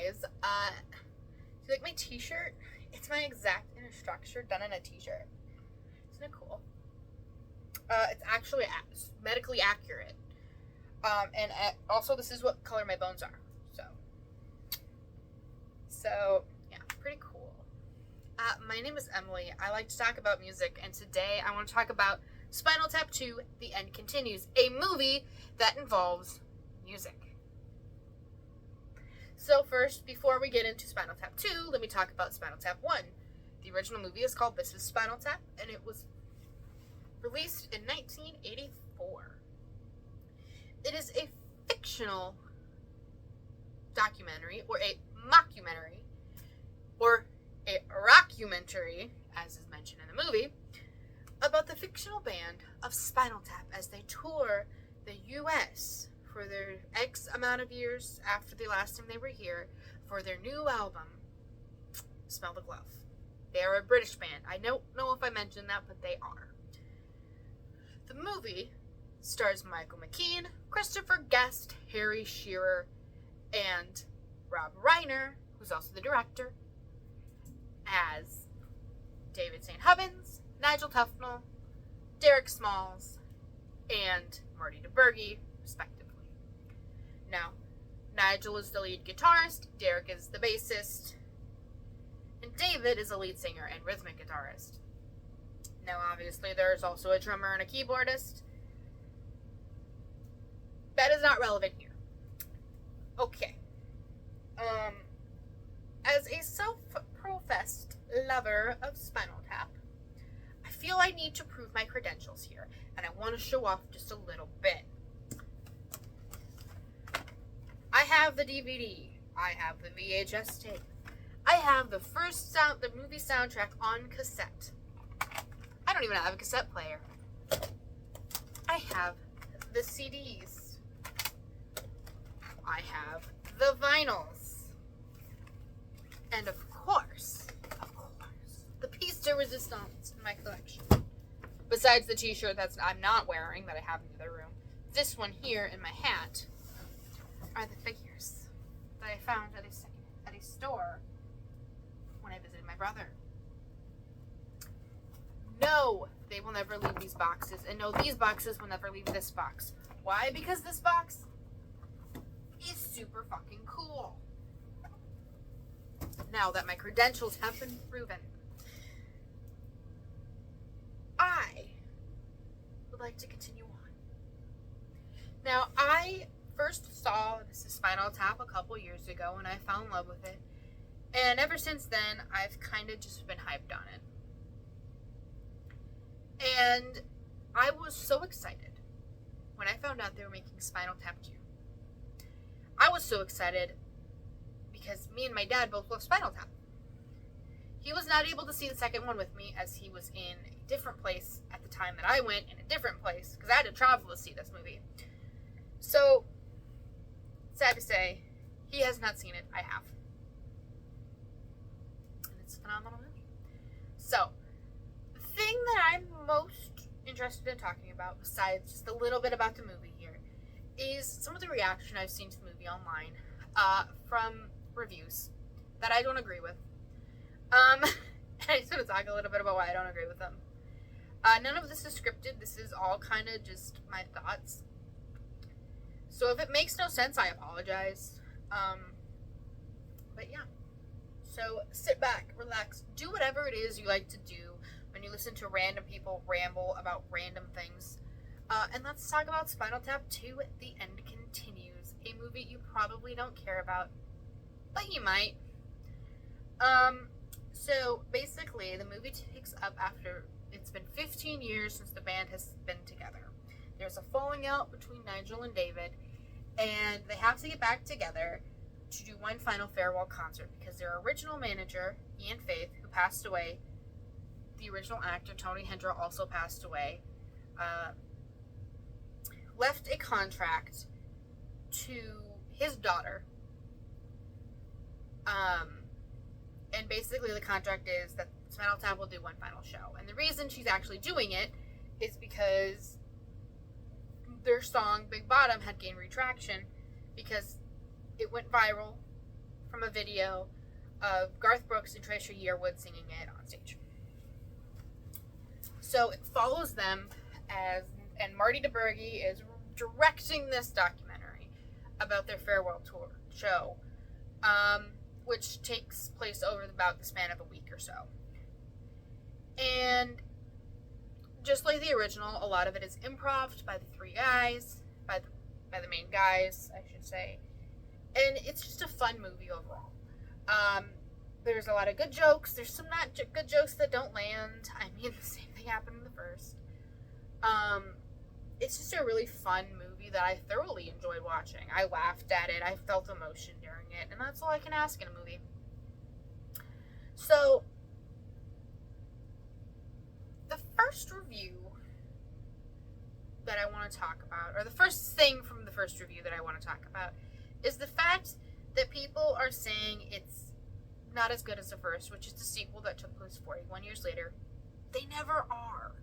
guys. Do you like my t-shirt? It's my exact inner structure done in a t-shirt. Isn't it cool? It's actually medically accurate. And also this is what color my bones are. So yeah, pretty cool. My name is Emily. I like to talk about music, and today I want to talk about Spinal Tap 2, The End Continues, a movie that involves music. So first, before we get into Spinal Tap 2, let me talk about Spinal Tap 1. The original movie is called This is Spinal Tap, and it was released in 1984. It is a fictional documentary, or a mockumentary, or a rockumentary, as is mentioned in the movie, about the fictional band of Spinal Tap as they tour the U.S. for their X amount of years after the last time they were here for their new album, Smell the Glove. They are a British band. I don't know if I mentioned that, but they are. The movie stars Michael McKean, Christopher Guest, Harry Shearer, and Rob Reiner, who's also the director, as David St. Hubbins, Nigel Tufnell, Derek Smalls, and Marty DeBurgi, respectively. Now, Nigel is the lead guitarist, Derek is the bassist, and David is a lead singer and rhythmic guitarist. Now, obviously, there's also a drummer and a keyboardist. That is not relevant here. Okay. As a self-professed lover of Spinal Tap, I feel I need to prove my credentials here, and I want to show off just a little bit. I have the DVD. I have the VHS tape. I have the movie soundtrack on cassette. I don't even have a cassette player. I have the CDs. I have the vinyls. And of course, the piece de resistance in my collection. Besides the t-shirt I'm not wearing that I have in the other room, this one here in my hat are the figures that I found at a store when I visited my brother. No, they will never leave these boxes. And no, these boxes will never leave this box. Why? Because this box is super fucking cool. Now that my credentials have been proven, I would like to continue on. Now, I first saw This is Spinal Tap a couple years ago, and I fell in love with it. And ever since then, I've kind of just been hyped on it. And I was so excited when I found out they were making Spinal Tap 2. I was so excited because me and my dad both love Spinal Tap. He was not able to see the second one with me as he was in a different place at the time that I went in a different place because I had to travel to see this movie. So, sad to say, he has not seen it. I have. And it's a phenomenal movie. So, the thing that I'm most interested in talking about, besides just a little bit about the movie here, is some of the reaction I've seen to the movie online from reviews that I don't agree with. And I just want to talk a little bit about why I don't agree with them. None of this is scripted. This is all kind of just my thoughts. So if it makes no sense, I apologize. But yeah. So sit back, relax, do whatever it is you like to do when you listen to random people ramble about random things. And let's talk about Spinal Tap 2, The End Continues, a movie you probably don't care about, but you might. So basically, the movie takes up after it's been 15 years since the band has been together. There's a falling out between Nigel and David, and they have to get back together to do one final farewell concert because their original manager, Ian Faith, who passed away, the original actor, Tony Hendra, also passed away, left a contract to his daughter. And basically the contract is that Spinal Tap will do one final show. And the reason she's actually doing it is because their song Big Bottom had gained retraction because it went viral from a video of Garth Brooks and Trisha Yearwood singing it on stage. So it follows them and Marty DeBurgi is directing this documentary about their farewell tour show, which takes place over about the span of a week or so. And just like the original, a lot of it is improv by the three guys, by the main guys, I should say. And it's just a fun movie overall. There's a lot of good jokes. There's some not good jokes that don't land. I mean, the same thing happened in the first. It's just a really fun movie that I thoroughly enjoyed watching. I laughed at it. I felt emotion during it. And that's all I can ask in a movie. So, the first review that I want to talk about, or the first thing from the first review that I want to talk about, is the fact that people are saying it's not as good as the first, which is the sequel that took place 41 years later. They never are.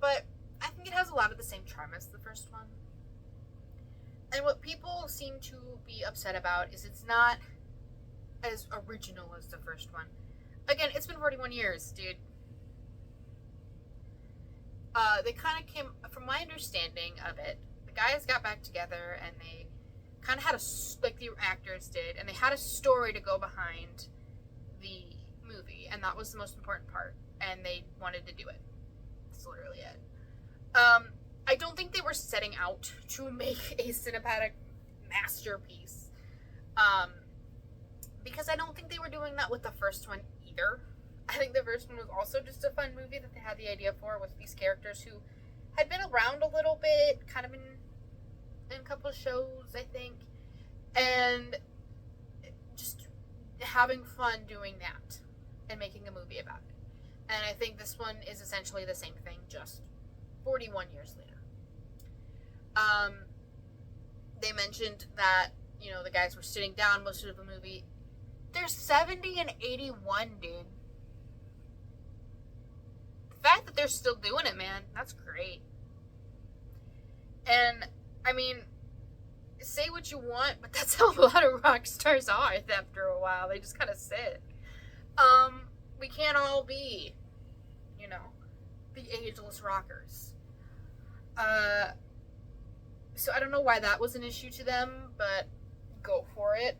But I think it has a lot of the same charm as the first one. And what people seem to be upset about is it's not as original as the first one. Again, it's been 41 years, dude. They kind of came, from my understanding of it, the guys got back together and they kind of had like the actors did, and they had a story to go behind the movie, and that was the most important part, and they wanted to do it. That's literally it. I don't think they were setting out to make a cinematic masterpiece, because I don't think they were doing that with the first one either. I think the first one was also just a fun movie that they had the idea for, with these characters who had been around a little bit, kind of in a couple of shows, I think, and just having fun doing that and making a movie about it. And I think this one is essentially the same thing, just 41 years later. They mentioned that, you know, the guys were sitting down most of the movie. They're 70 and 81, dude. The fact that they're still doing it, man, that's great. And, I mean, say what you want, but that's how a lot of rock stars are after a while. They just kind of sit. We can't all be, you know, the ageless rockers. So I don't know why that was an issue to them, but go for it.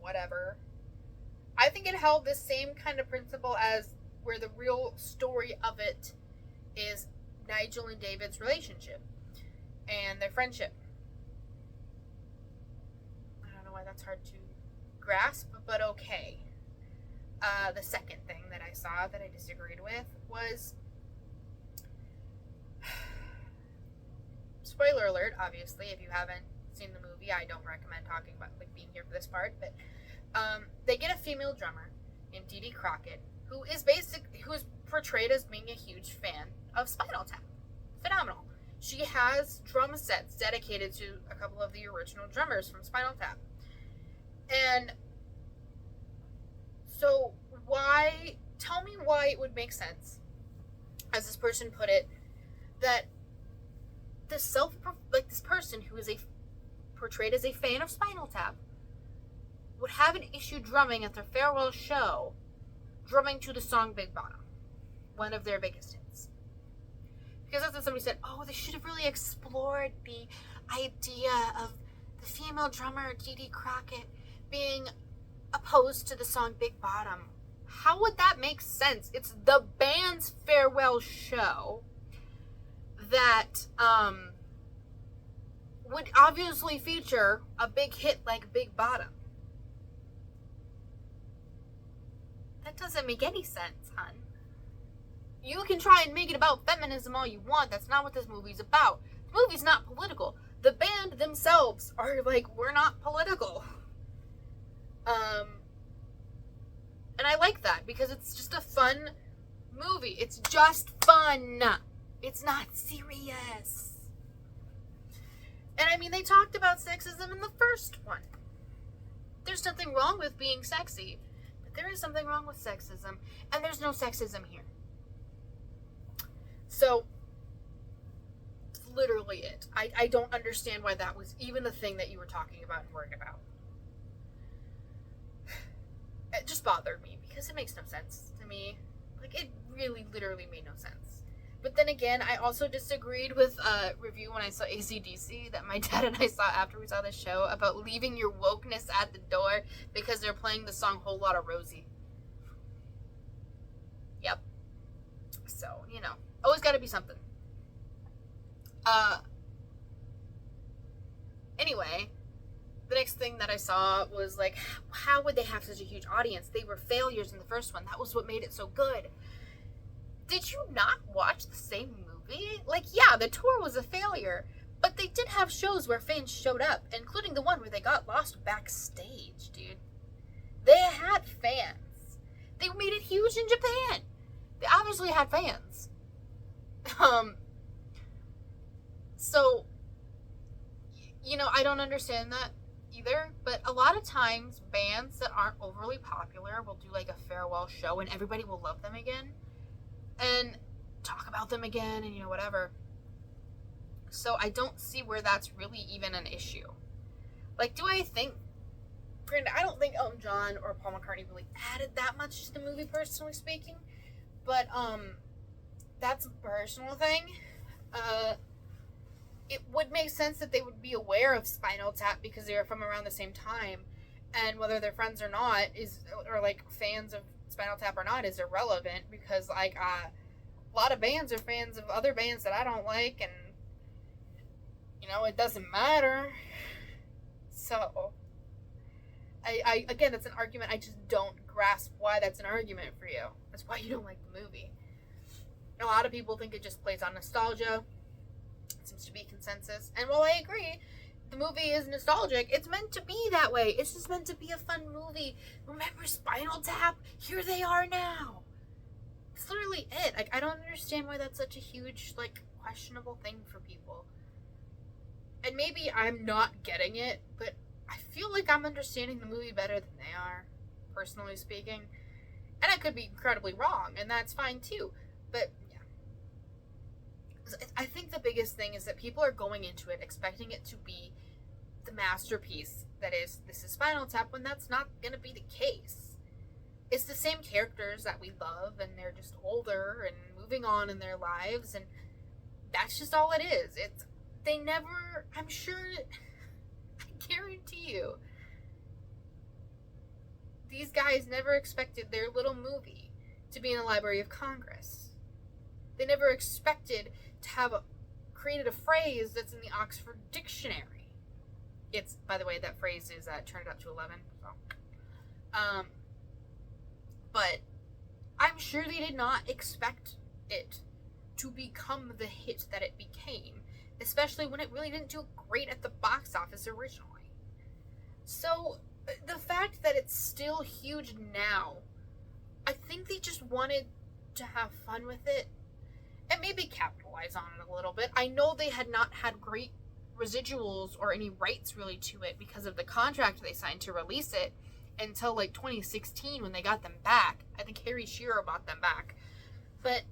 Whatever. I think it held the same kind of principle as where the real story of it is Nigel and David's relationship and their friendship. I don't know why that's hard to grasp, but okay. The second thing that I saw that I disagreed with was, spoiler alert, obviously, if you haven't seen the movie, I don't recommend talking about, like, being here for this part, but they get a female drummer named Dee Dee Crockett, who is portrayed as being a huge fan of Spinal Tap. Phenomenal. She has drum sets dedicated to a couple of the original drummers from Spinal Tap. And so tell me why it would make sense, as this person put it, that this person who is portrayed as a fan of Spinal Tap would have an issue drumming at their farewell show, drumming to the song Big Bottom, one of their biggest hits. Because that's what somebody said, oh, they should have really explored the idea of the female drummer, Dee Dee Crockett, being opposed to the song Big Bottom. How would that make sense? It's the band's farewell show that would obviously feature a big hit like Big Bottom. That doesn't make any sense, hon. You can try and make it about feminism all you want. That's not what this movie's about. The movie's not political. The band themselves are like, we're not political. And I like that because it's just a fun movie. It's just fun. It's not serious. And I mean, they talked about sexism in the first one. There's nothing wrong with being sexy, but there is something wrong with sexism, and there's no sexism here. So, literally it. I don't understand why that was even a thing that you were talking about and worried about. It just bothered me because it makes no sense to me. Like, it really literally made no sense. But then again, I also disagreed with a review when I saw AC/DC that my dad and I saw after we saw the show about leaving your wokeness at the door because they're playing the song Whole Lotta Rosie. Yep. So, always gotta be something. Anyway, the next thing that I saw was like, how would they have such a huge audience? They were failures in the first one. That was what made it so good. Did you not watch the same movie? Like, yeah, the tour was a failure, but they did have shows where fans showed up, including the one where they got lost backstage, dude. They had fans. They made it huge in Japan. They obviously had fans. So, I don't understand that either, but a lot of times bands that aren't overly popular will do like a farewell show and everybody will love them again and talk about them again and whatever. So I don't see where that's really even an issue. Like, granted, I don't think Elton John or Paul McCartney really added that much to the movie, personally speaking, but that's a personal thing. It would make sense that they would be aware of Spinal Tap because they were from around the same time, and whether they're friends or not or like fans of Spinal Tap or not is irrelevant, because like a lot of bands are fans of other bands that I don't like, and it doesn't matter. So I again, that's an argument I just don't grasp why that's an argument for you. That's why you don't like the movie. A lot of people think it just plays on nostalgia. It seems to be consensus. And while I agree, the movie is nostalgic, it's meant to be that way. It's just meant to be a fun movie. Remember Spinal Tap? Here they are now. That's literally it. Like, I don't understand why that's such a huge, like, questionable thing for people. And maybe I'm not getting it, but I feel like I'm understanding the movie better than they are, personally speaking. And I could be incredibly wrong, and that's fine too. But I think the biggest thing is that people are going into it expecting it to be the masterpiece that is, this is Spinal Tap, when that's not going to be the case. It's the same characters that we love, and they're just older and moving on in their lives, and that's just all it is. I'm sure, I guarantee you, these guys never expected their little movie to be in the Library of Congress. They never expected to have created a phrase that's in the Oxford Dictionary. It's, by the way, that phrase is turned up to 11. So, but I'm sure they did not expect it to become the hit that it became, especially when it really didn't do great at the box office originally. So the fact that it's still huge now, I think they just wanted to have fun with it and maybe capitalize on it a little bit. I know they had not had great residuals or any rights really to it because of the contract they signed to release it until like 2016 when they got them back. I think Harry Shearer bought them back. But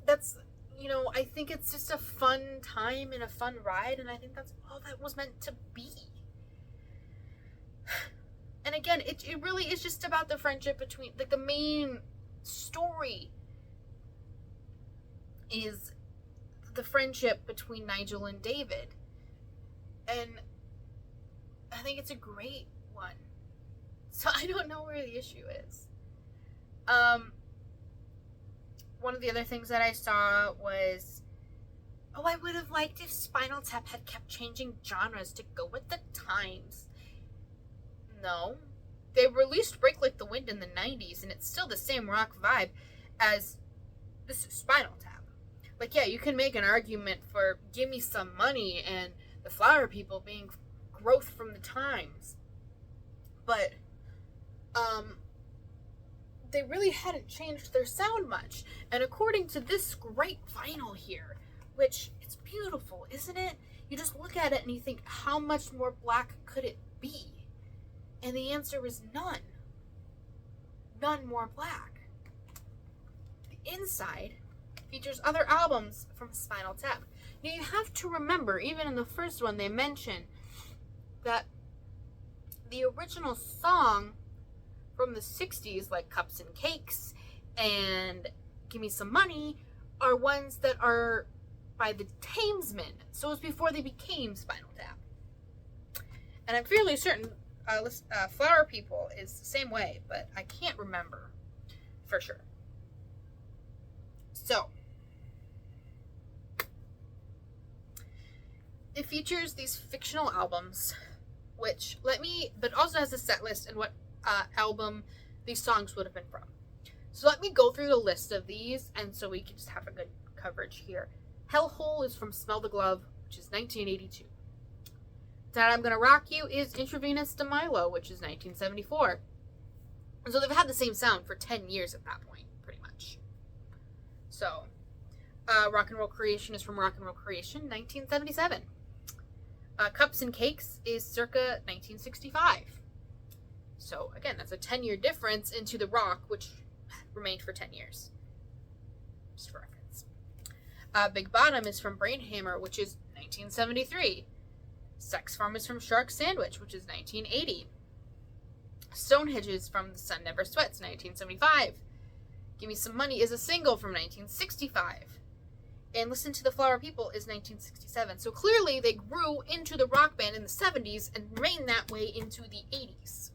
that's, I think it's just a fun time and a fun ride, and I think that's all that was meant to be. And again, it really is just about the friendship between, like, the main story is the friendship between Nigel and David. And I think it's a great one. So I don't know where the issue is. One of the other things that I saw was, I would have liked if Spinal Tap had kept changing genres to go with the times. No. They released Break Like the Wind in the 90s, and it's still the same rock vibe as this is Spinal Tap. Like, yeah, you can make an argument for Give Me Some Money and the Flower People being growth from the times. But, they really hadn't changed their sound much. And according to this great vinyl here, which, it's beautiful, isn't it? You just look at it and you think, how much more black could it be? And the answer is none. None more black. The inside features other albums from Spinal Tap. Now you have to remember, even in the first one, they mention that the original song from the 60s, like Cups and Cakes and Give Me Some Money, are ones that are by the Tamesmen. So it was before they became Spinal Tap. And I'm fairly certain Flower People is the same way, but I can't remember for sure. So, it features these fictional albums, but also has a set list and what album these songs would have been from. So let me go through the list of these, and so we can just have a good coverage here. Hellhole is from Smell the Glove, which is 1982. That I'm Gonna Rock You is Intravenous de Milo, which is 1974. And so they've had the same sound for 10 years at that point, pretty much. So, Rock and Roll Creation is from Rock and Roll Creation, 1977. Cups and Cakes is circa 1965. So, again, that's a 10-year difference into the rock, which remained for 10 years. Just for reference. Big Bottom is from Brainhammer, which is 1973. Sex Farm is from Shark Sandwich, which is 1980. Stonehenge is from The Sun Never Sweats, 1975. Give Me Some Money is a single from 1965. And Listen to the Flower People is 1967. So clearly they grew into the rock band in the 70s and remained that way into the 80s.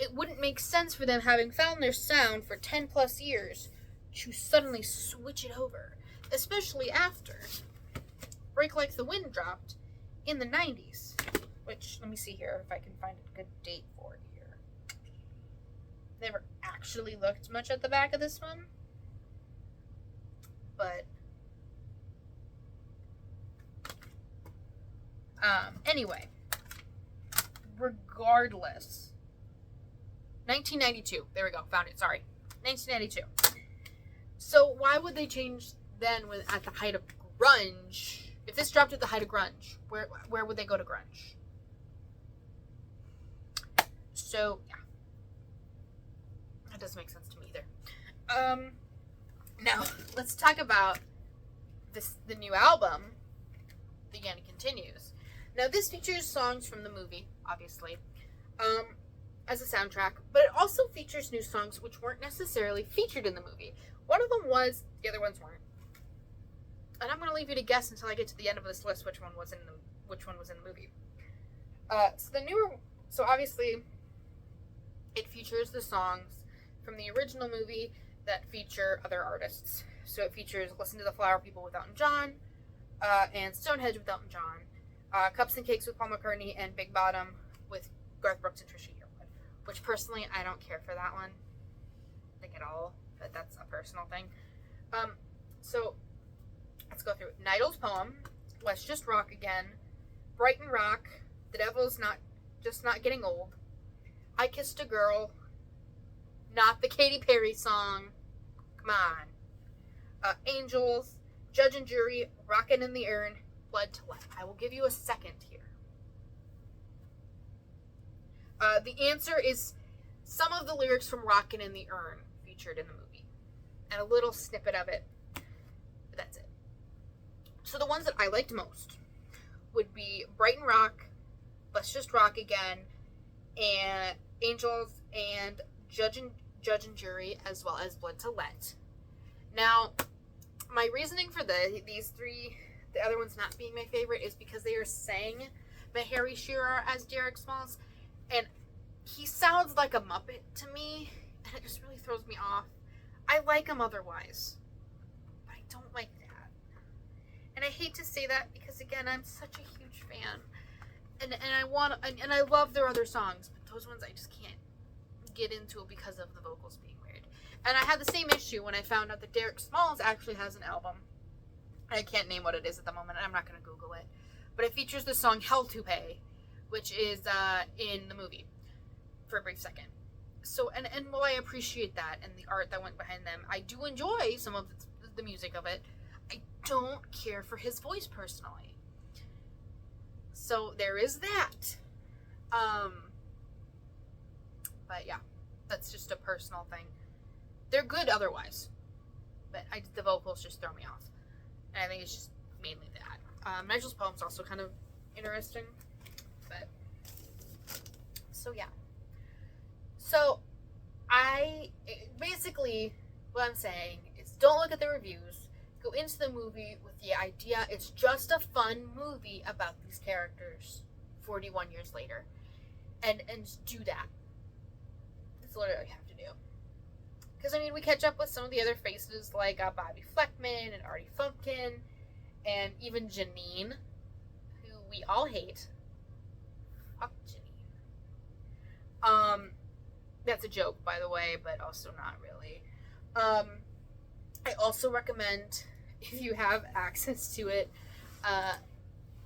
It wouldn't make sense for them, having found their sound for 10 plus years, to suddenly switch it over. Especially after Break Like the Wind dropped in the 90s. Which, let me see here if I can find a good date for it here. Never actually looked much at the back of this one. But anyway, regardless, 1992. There we go. Found it. Sorry. 1992. So why would they change then at the height of grunge? If this dropped at the height of grunge, where would they go to grunge? So, yeah. That doesn't make sense to me either. Now, let's talk about the new album, The End Continues. Now, this features songs from the movie, obviously, as a soundtrack, but it also features new songs which weren't necessarily featured in the movie. One of them was, the other ones weren't. And I'm going to leave you to guess until I get to the end of this list which one was in the movie. So obviously, it features the songs from the original movie that feature other artists. So it features Listen to the Flower People with Elton John, and Stonehenge with Elton John, Cups and Cakes with Paul McCartney, and Big Bottom with Garth Brooks and Trisha Yearwood. Which personally, I don't care for that one, like at all, but that's a personal thing. So let's go through it. Nidal's Poem, Let's Just Rock Again, Brighton Rock, The Devil's Not Getting Old, I Kissed a Girl, not the Katy Perry song, come on, Angels, Judge and Jury, Rockin' in the Urn, Blood to Let. I will give you a second here. The answer is some of the lyrics from Rockin' in the Urn featured in the movie, and a little snippet of it, but that's it. So the ones that I liked most would be Brighton Rock, Let's Just Rock Again, and Angels, and Judge and Jury, as well as Blood to Let. Now, my reasoning for these three, the other ones not being my favorite, is because they are sang by Harry Shearer as Derek Smalls, and he sounds like a Muppet to me, and it just really throws me off. I like him otherwise, but I don't like that. And I hate to say that because, again, I'm such a huge fan, and I love their other songs, but those ones I just can't get into it because of the vocals being weird. And I had the same issue when I found out that Derek Smalls actually has an album. I can't name what it is at the moment, and I'm not going to Google it. But it features the song Hell to Pay, which is in the movie for a brief second. So, and while I appreciate that and the art that went behind them, I do enjoy some of the music of it. I don't care for his voice personally. So there is that. But yeah, that's just a personal thing. They're good otherwise, but the vocals just throw me off. And I think it's just mainly that. Nigel's poem's also kind of interesting, but so yeah. So basically what I'm saying is don't look at the reviews. Go into the movie with the idea it's just a fun movie about these characters 41 years later. And do that. That's literally all you have to do. Because, I mean, we catch up with some of the other faces like Bobby Fleckman and Artie Funkin and even Janine, who we all hate. Fuck Janine. That's a joke, by the way, but also not really. I also recommend, if you have access to it,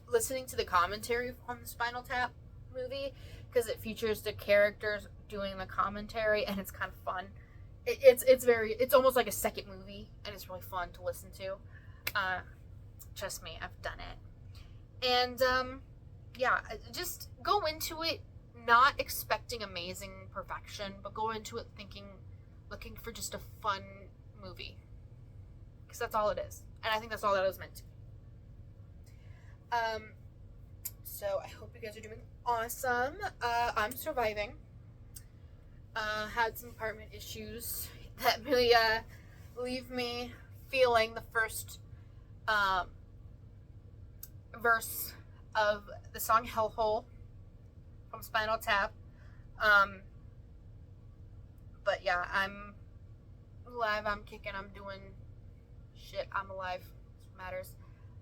listening to the commentary on the Spinal Tap movie, because it features the characters doing the commentary, and it's kind of fun. It's almost like a second movie, and it's really fun to listen to. Trust me, I've done it. And yeah, just go into it not expecting amazing perfection, but go into it looking for just a fun movie, because that's all it is, and I think that's all that it was meant to be. So I hope you guys are doing awesome. I'm surviving. Had some apartment issues that really leave me feeling the first verse of the song Hellhole from Spinal Tap. But yeah, I'm alive, I'm kicking, I'm doing shit, I'm alive. That's what matters.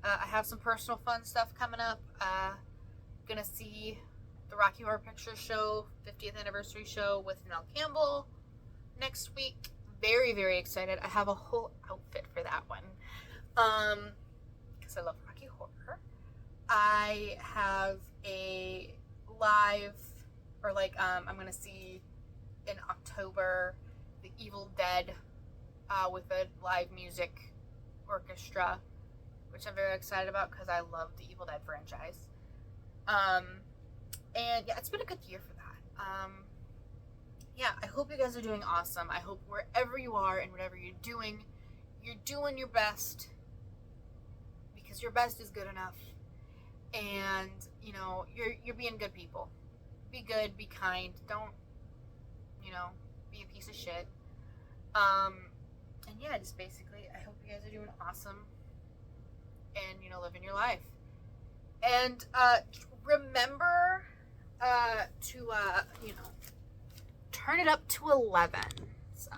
I have some personal fun stuff coming up. Gonna see the Rocky Horror Picture Show 50th anniversary show with Nell Campbell next week. Very, very excited. I have a whole outfit for that one. Because I love Rocky Horror. I have a live, or I'm gonna see in October the Evil Dead with a live music orchestra, which I'm very excited about because I love the Evil Dead franchise. And yeah, it's been a good year for that. Yeah, I hope you guys are doing awesome. I hope wherever you are and whatever you're doing your best, because your best is good enough. And you're being good people. Be good, be kind. Don't be a piece of shit. And yeah, just basically, I hope you guys are doing awesome and living your life. And remember to turn it up to 11. So